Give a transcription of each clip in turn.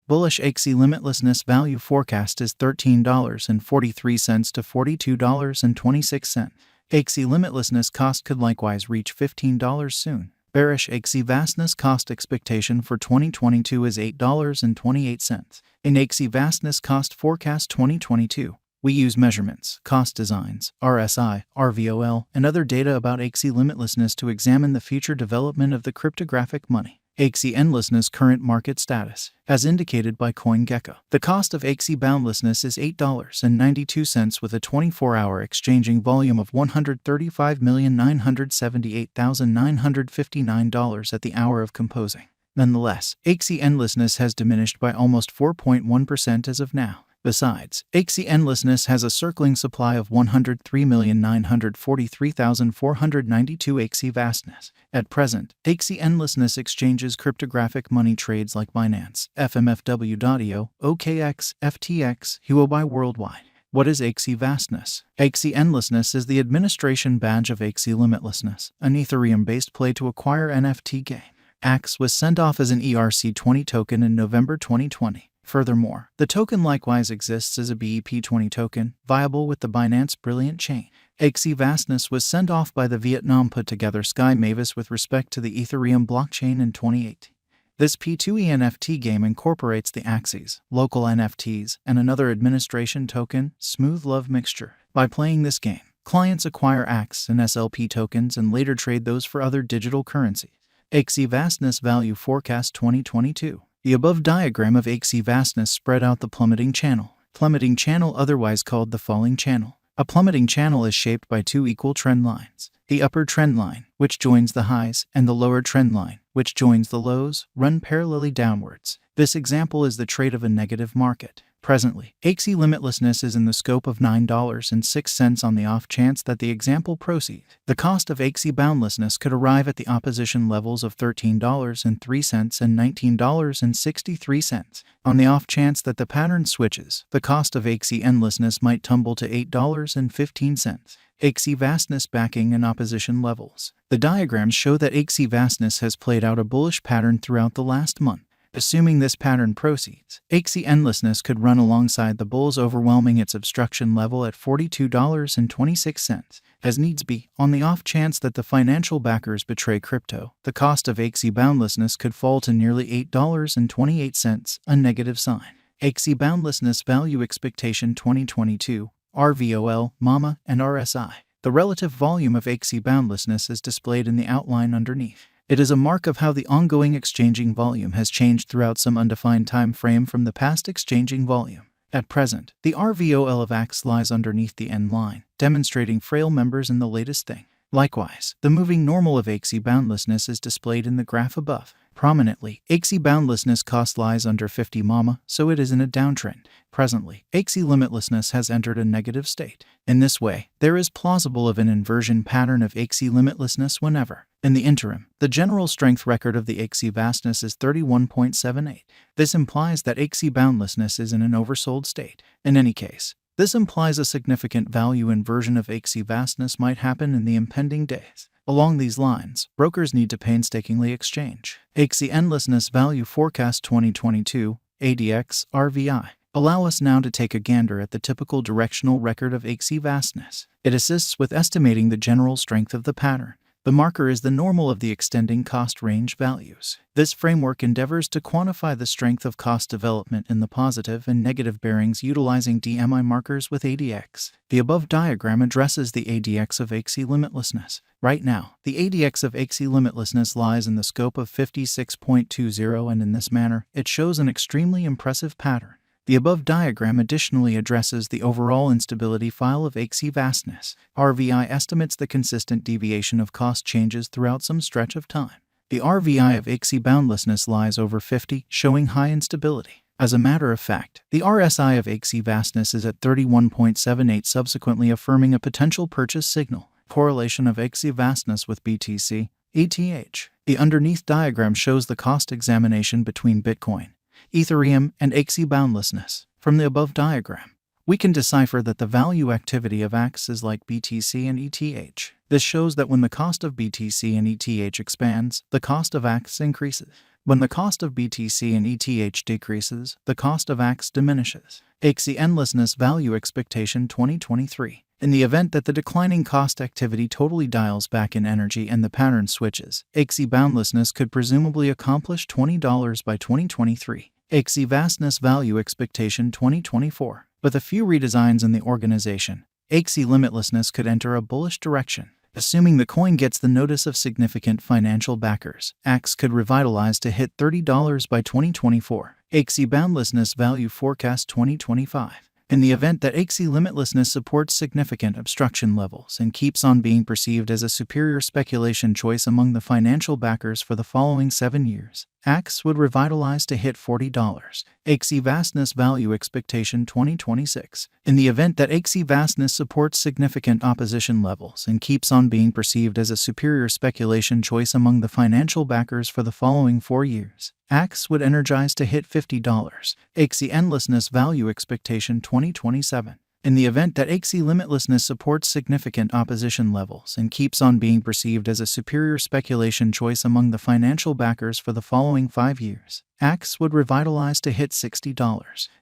Bullish Axie limitlessness value forecast is $13.43 to $42.26. Axie limitlessness cost could likewise reach $15 soon. Bearish Axie vastness cost expectation for 2022 is $8.28. In Axie vastness cost forecast 2022, we use measurements, cost designs, RSI, RVOL, and other data about Axie limitlessness to examine the future development of the cryptographic money. Axie endlessness current market status, as indicated by CoinGecko. The cost of Axie boundlessness is $8.92 with a 24-hour exchanging volume of $135,978,959 at the hour of composing. Nonetheless, Axie endlessness has diminished by almost 4.1% as of now. Besides, Axie endlessness has a circling supply of 103,943,492 Axie vastness. At present, Axie endlessness exchanges cryptographic money trades like Binance, FMFW.io, OKX, FTX, Huobi worldwide. What is Axie vastness? Axie endlessness is the administration badge of Axie limitlessness, an Ethereum-based play to acquire NFT game. Axie was sent off as an ERC20 token in November 2020. Furthermore, the token likewise exists as a BEP20 token, viable with the Binance Brilliant chain. Axie vastness was sent off by the Vietnam put-together Sky Mavis with respect to the Ethereum blockchain in 2018. This P2E NFT game incorporates the Axies, local NFTs, and another administration token, Smooth Love Mixture. By playing this game, clients acquire Axie and SLP tokens and later trade those for other digital currencies. Axie vastness value forecast 2022. The above diagram of Axie vastness spread out the plummeting channel. Plummeting channel, otherwise called the falling channel. A plummeting channel is shaped by two equal trend lines. The upper trend line, which joins the highs, and the lower trend line, which joins the lows, run parallelly downwards. This example is the trade of a negative market. Presently, Axie limitlessness is in the scope of $9.06 on the off chance that the example proceeds. The cost of Axie boundlessness could arrive at the opposition levels of $13.03 and $19.63. On the off chance that the pattern switches, the cost of Axie endlessness might tumble to $8.15. Axie vastness backing and opposition levels. The diagrams show that Axie vastness has played out a bullish pattern throughout the last month. Assuming this pattern proceeds, Axie endlessness could run alongside the bulls, overwhelming its obstruction level at $42.26. As needs be, on the off chance that the financial backers betray crypto, the cost of Axie boundlessness could fall to nearly $8.28, a negative sign. Axie boundlessness value expectation 2022, RVOL, MAMA, and RSI. The relative volume of Axie boundlessness is displayed in the outline underneath. It is a mark of how the ongoing exchanging volume has changed throughout some undefined time frame from the past exchanging volume. At present, the RVOL of Axie lies underneath the end line, demonstrating frail members in the latest thing. Likewise, the moving normal of Axie boundlessness is displayed in the graph above. Prominently, Axie boundlessness cost lies under 50 MAMA, so it is in a downtrend. Presently, Axie limitlessness has entered a negative state. In this way, there is plausible of an inversion pattern of Axie limitlessness whenever. In the interim, the general strength record of the Axie vastness is 31.78. This implies that Axie boundlessness is in an oversold state. In any case, this implies a significant value inversion of Axie vastness might happen in the impending days. Along these lines, brokers need to painstakingly exchange. Axie endlessness value forecast 2022, ADX, RVI. Allow us now to take a gander at the typical directional record of Axie vastness. It assists with estimating the general strength of the pattern. The marker is the normal of the extending cost range values. This framework endeavors to quantify the strength of cost development in the positive and negative bearings utilizing DMI markers with ADX. The above diagram addresses the ADX of Axie limitlessness. Right now, the ADX of Axie limitlessness lies in the scope of 56.20, and in this manner, it shows an extremely impressive pattern. The above diagram additionally addresses the overall instability file of Axie vastness. RVI estimates the consistent deviation of cost changes throughout some stretch of time. The RVI of Axie boundlessness lies over 50, showing high instability. As a matter of fact, the RSI of Axie vastness is at 31.78, subsequently affirming a potential purchase signal. Correlation of Axie vastness with BTC, ETH. The underneath diagram shows the cost examination between Bitcoin, Ethereum, and Axie boundlessness. From the above diagram, we can decipher that the value activity of Axie is like BTC and ETH. This shows that when the cost of BTC and ETH expands, the cost of Axie increases. When the cost of BTC and ETH decreases, the cost of Axie diminishes. Axie Endlessness Value Expectation 2023. In the event that the declining cost activity totally dials back in energy and the pattern switches, Axie Boundlessness could presumably accomplish $20 by 2023. Axie Vastness Value Expectation 2024. With a few redesigns in the organization, Axie Limitlessness could enter a bullish direction. Assuming the coin gets the notice of significant financial backers, Axie could revitalize to hit $30 by 2024. Axie Boundlessness Value Forecast 2025. In the event that Axie Limitlessness supports significant obstruction levels and keeps on being perceived as a superior speculation choice among the financial backers for the following 7 years, Axie would revitalize to hit $40. Axie Vastness Value Expectation 2026. In the event that Axie Vastness supports significant opposition levels and keeps on being perceived as a superior speculation choice among the financial backers for the following 4 years, Axie would energize to hit $50. Axie Endlessness Value Expectation 2027. In the event that Axie Limitlessness supports significant opposition levels and keeps on being perceived as a superior speculation choice among the financial backers for the following 5 years, Axie would revitalize to hit $60.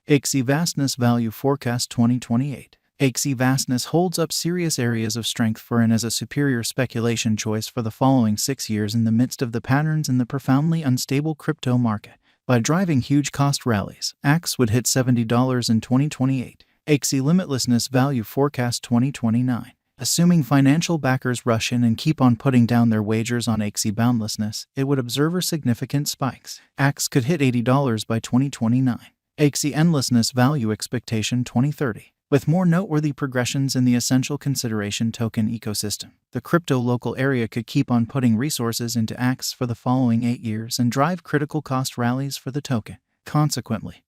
Axie Vastness Value Forecast 2028. Axie Vastness holds up serious areas of strength for and as a superior speculation choice for the following 6 years in the midst of the patterns in the profoundly unstable crypto market. By driving huge cost rallies, Axie would hit $70 in 2028. Axie Limitlessness Value Forecast 2029. Assuming financial backers rush in and keep on putting down their wagers on Axie Boundlessness, it would observe significant spikes. Axie could hit $80 by 2029. Axie Endlessness Value Expectation 2030. With more noteworthy progressions in the essential consideration token ecosystem, the crypto local area could keep on putting resources into Axie for the following 8 years and drive critical cost rallies for the token. Consequently,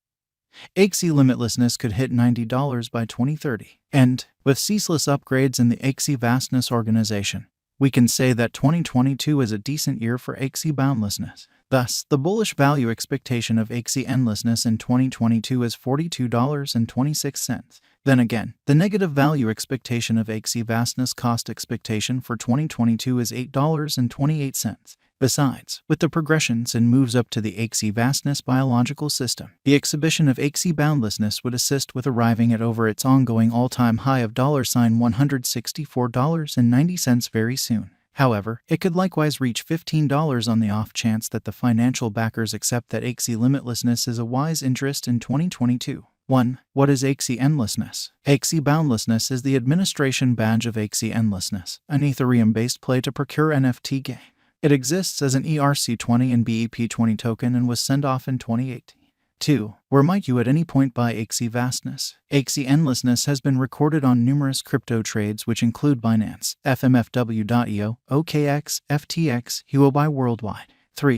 Axie Limitlessness could hit $90 by 2030. And, with ceaseless upgrades in the Axie Vastness organization, we can say that 2022 is a decent year for Axie Boundlessness. Thus, the bullish value expectation of Axie Endlessness in 2022 is $42.26. Then again, the negative value expectation of Axie Vastness cost expectation for 2022 is $8.28. Besides, with the progressions and moves up to the Axie Vastness biological system, the exhibition of Axie Boundlessness would assist with arriving at over its ongoing all-time high of $164.90 very soon. However, it could likewise reach $15 on the off chance that the financial backers accept that Axie Limitlessness is a wise interest in 2022. 1. What is Axie Endlessness? Axie Boundlessness is the administration badge of Axie Endlessness, an Ethereum-based play to procure NFT game. It exists as an ERC20 and BEP20 token and was sent off in 2018. 2. Where might you at any point buy Axie Vastness? Axie Endlessness has been recorded on numerous crypto trades which include Binance, FMFW.io, OKX, FTX, Huobi Worldwide.